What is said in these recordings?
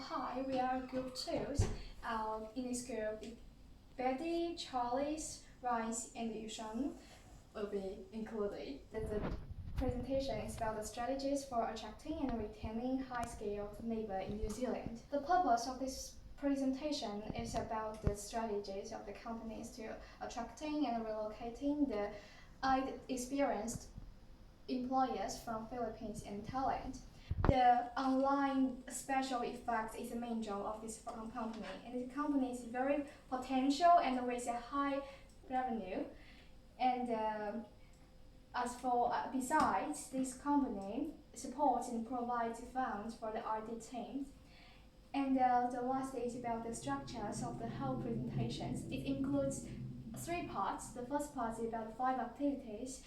Hi, we are group 2. In this group, Betty, Charlize, Rhys, and Yushan will be included. The presentation is about the strategies for attracting and retaining high-skilled labor in New Zealand. The purpose of this presentation is about the strategies of the companies to attracting and relocating the experienced employers from Philippines and Thailand. The online special effect is the main job of this company, and the company is very potential and with a high revenue. And besides, this company supports and provides funds for the R&D teams. And the last is about the structures of the whole presentations. It includes 3 parts. The first part is about 5 activities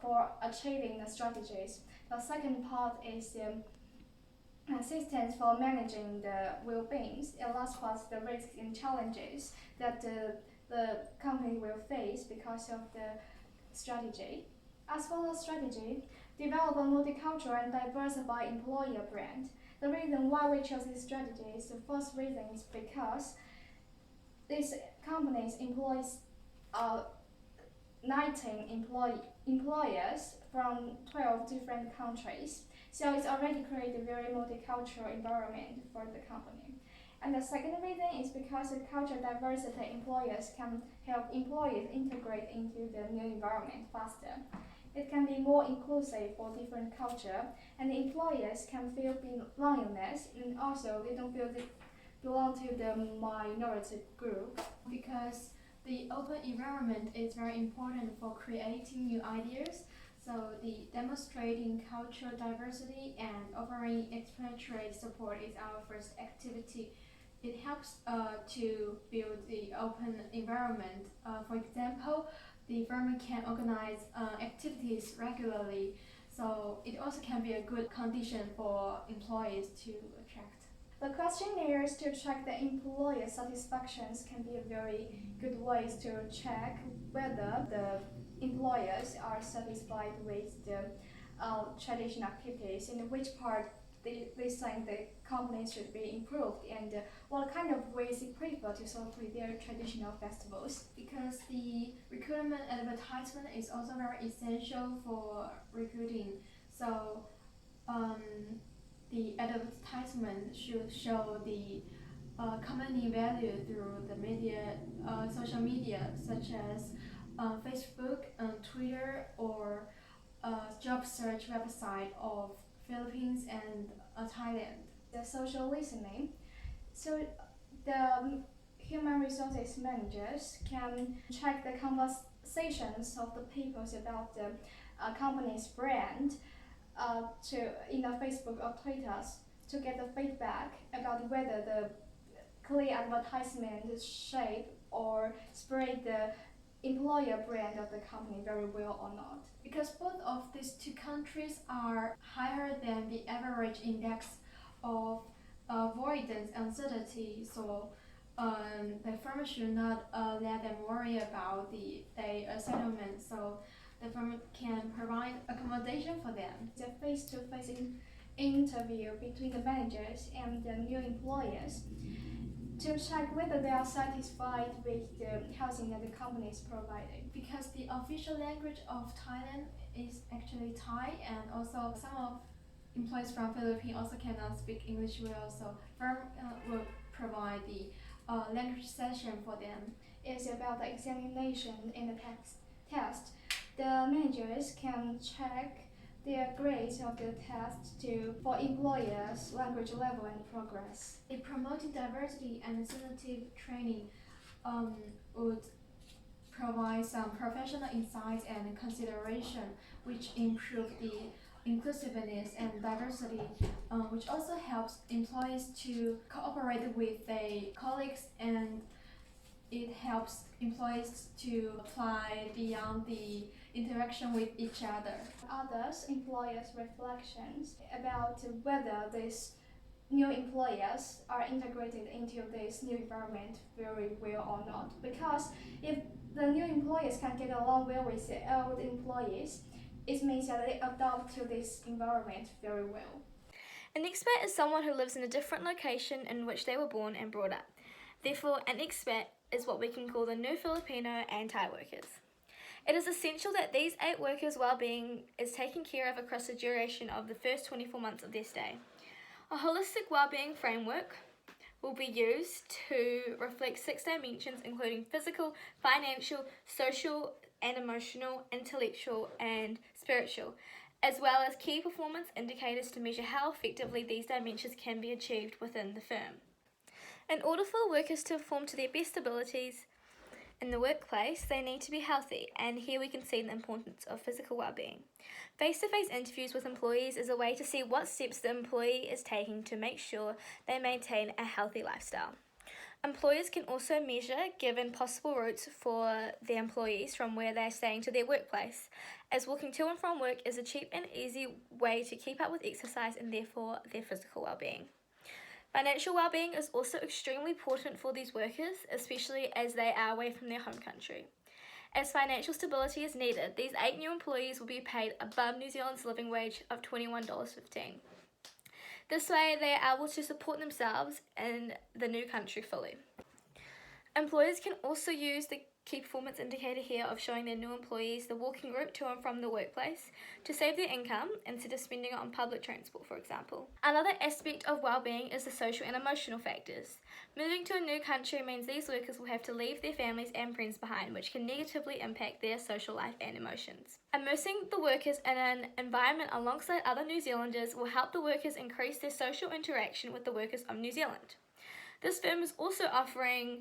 for achieving the strategies. The second part is assistance for managing the well-being. And last part is the risks and challenges that the company will face because of the strategy. As for the strategy, develop a multicultural and diversified employer brand. The reason why we chose this strategy is the first reason is because this company's employs 19 employers from 12 different countries. So it's already created a very multicultural environment for the company. And the second reason is because the cultural diversity employers can help employees integrate into the new environment faster. It can be more inclusive for different culture, and the employers can feel belongingness, and also they don't feel they belong to the minority group. Because the open environment is very important for creating new ideas. So the demonstrating cultural diversity and offering expatriate support is our first activity. It helps to build the open environment. For example, the firm can organize activities regularly. So it also can be a good condition for employees to attract. The questionnaires to check the employer satisfactions can be a very good ways to check whether the employers are satisfied with the traditional activities and which part they think the company should be improved, and what kind of ways they prefer to celebrate their traditional festivals. Because the recruitment advertisement is also very essential for recruiting. So the advertisement should show the company value through the media, social media such as Facebook, Twitter, or job search website of Philippines and Thailand. The social listening. So the human resources managers can check the conversations of the people about the company's brand in the Facebook or Twitter to get the feedback about whether the clear advertisement shape or spread the employer brand of the company very well or not. Because both of these 2 countries are higher than the average index of avoidance uncertainty, so the firm should not let them worry about their settlement. So the firm can provide accommodation for them. The face-to-face interview between the managers and the new employers to check whether they are satisfied with the housing that the company is providing. Because the official language of Thailand is actually Thai, and also some of employees from Philippines also cannot speak English well, so firm will provide the language session for them. It's about the examination in the test. The managers can check their grades of the test for employers' language level and progress. Promoting diversity and incentive training would provide some professional insights and consideration which improve the inclusiveness and diversity, which also helps employees to cooperate with their colleagues, and it helps employees to apply beyond the interaction with each other. Others employers' reflections about whether these new employers are integrated into this new environment very well or not. Because if the new employers can get along well with the old employees, it means that they adapt to this environment very well. An expat is someone who lives in a different location in which they were born and brought up. Therefore, an expat is what we can call the new Filipino and Thai workers. It is essential that these 8 workers' well-being is taken care of across the duration of the first 24 months of their stay. A holistic well-being framework will be used to reflect 6 dimensions including physical, financial, social and emotional, intellectual and spiritual, as well as key performance indicators to measure how effectively these dimensions can be achieved within the firm. In order for workers to perform to their best abilities in the workplace, they need to be healthy, and here we can see the importance of physical well-being. Face-to-face interviews with employees is a way to see what steps the employee is taking to make sure they maintain a healthy lifestyle. Employers can also measure given possible routes for their employees from where they are staying to their workplace, as walking to and from work is a cheap and easy way to keep up with exercise and therefore their physical well-being. Financial well-being is also extremely important for these workers, especially as they are away from their home country. As financial stability is needed, these 8 new employees will be paid above New Zealand's living wage of $21.15. This way, they are able to support themselves in the new country fully. Employers can also use the key performance indicator here of showing their new employees the walking route to and from the workplace to save their income instead of spending it on public transport, for example. Another aspect of well-being is the social and emotional factors. Moving to a new country means these workers will have to leave their families and friends behind, which can negatively impact their social life and emotions. Immersing the workers in an environment alongside other New Zealanders will help the workers increase their social interaction with the workers of New Zealand. This firm is also offering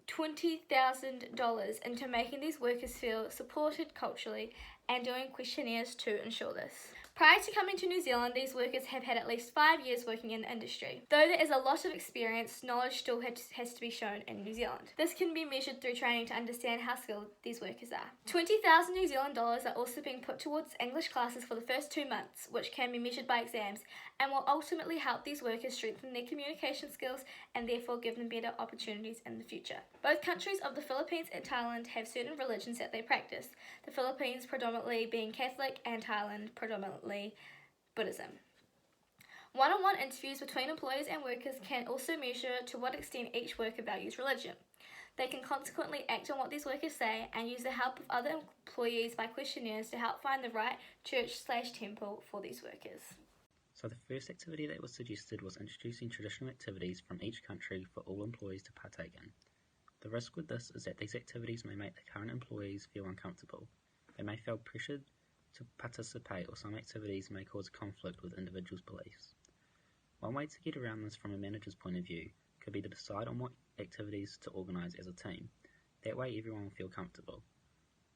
$20,000 into making these workers feel supported culturally and doing questionnaires to ensure this. Prior to coming to New Zealand, these workers have had at least 5 years working in the industry. Though there is a lot of experience, knowledge still has to be shown in New Zealand. This can be measured through training to understand how skilled these workers are. 20,000 New Zealand dollars are also being put towards English classes for the first 2 months, which can be measured by exams and will ultimately help these workers strengthen their communication skills and therefore give them better opportunities in the future. Both countries of the Philippines and Thailand have certain religions that they practice, the Philippines predominantly being Catholic and Thailand predominantly Buddhism. One-on-one interviews between employers and workers can also measure to what extent each worker values religion. They can consequently act on what these workers say and use the help of other employees by questionnaires to help find the right church/temple for these workers. So the first activity that was suggested was introducing traditional activities from each country for all employees to partake in. The risk with this is that these activities may make the current employees feel uncomfortable. They may feel pressured to participate, or some activities may cause conflict with individuals' beliefs. One way to get around this from a manager's point of view could be to decide on what activities to organise as a team. That way everyone will feel comfortable.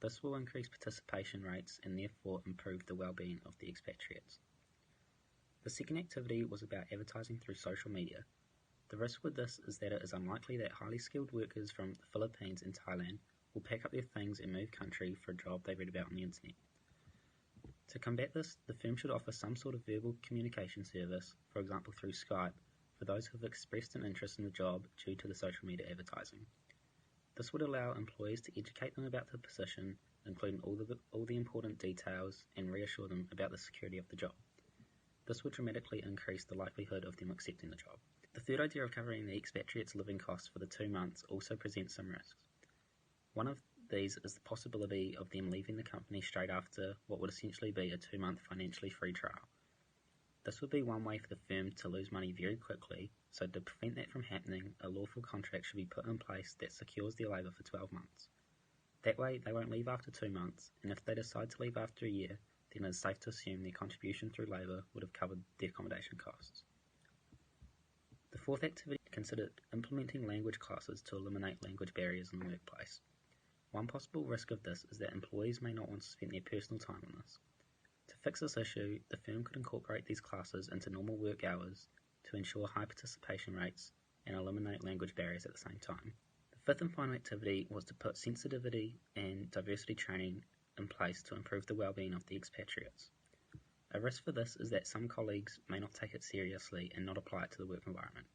This will increase participation rates and therefore improve the well-being of the expatriates. The second activity was about advertising through social media. The risk with this is that it is unlikely that highly skilled workers from the Philippines and Thailand will pack up their things and move country for a job they read about on the internet. To combat this, the firm should offer some sort of verbal communication service, for example through Skype, for those who have expressed an interest in the job due to the social media advertising. This would allow employees to educate them about the position, including all the important details, and reassure them about the security of the job. This would dramatically increase the likelihood of them accepting the job. The third idea of covering the expatriates' living costs for the 2 months also presents some risks. One of these is the possibility of them leaving the company straight after what would essentially be a 2-month financially free trial. This would be one way for the firm to lose money very quickly, so to prevent that from happening, a lawful contract should be put in place that secures their labour for 12 months. That way, they won't leave after 2 months, and if they decide to leave after a year, then it is safe to assume their contribution through labour would have covered their accommodation costs. The fourth activity considered implementing language classes to eliminate language barriers in the workplace. One possible risk of this is that employees may not want to spend their personal time on this. To fix this issue, the firm could incorporate these classes into normal work hours to ensure high participation rates and eliminate language barriers at the same time. The fifth and final activity was to put sensitivity and diversity training in place to improve the well-being of the expatriates. A risk for this is that some colleagues may not take it seriously and not apply it to the work environment.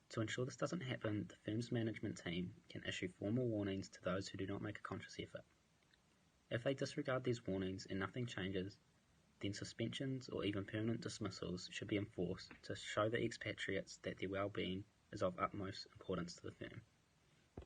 To ensure this doesn't happen, the firm's management team can issue formal warnings to those who do not make a conscious effort. If they disregard these warnings and nothing changes, then suspensions or even permanent dismissals should be enforced to show the expatriates that their well-being is of utmost importance to the firm.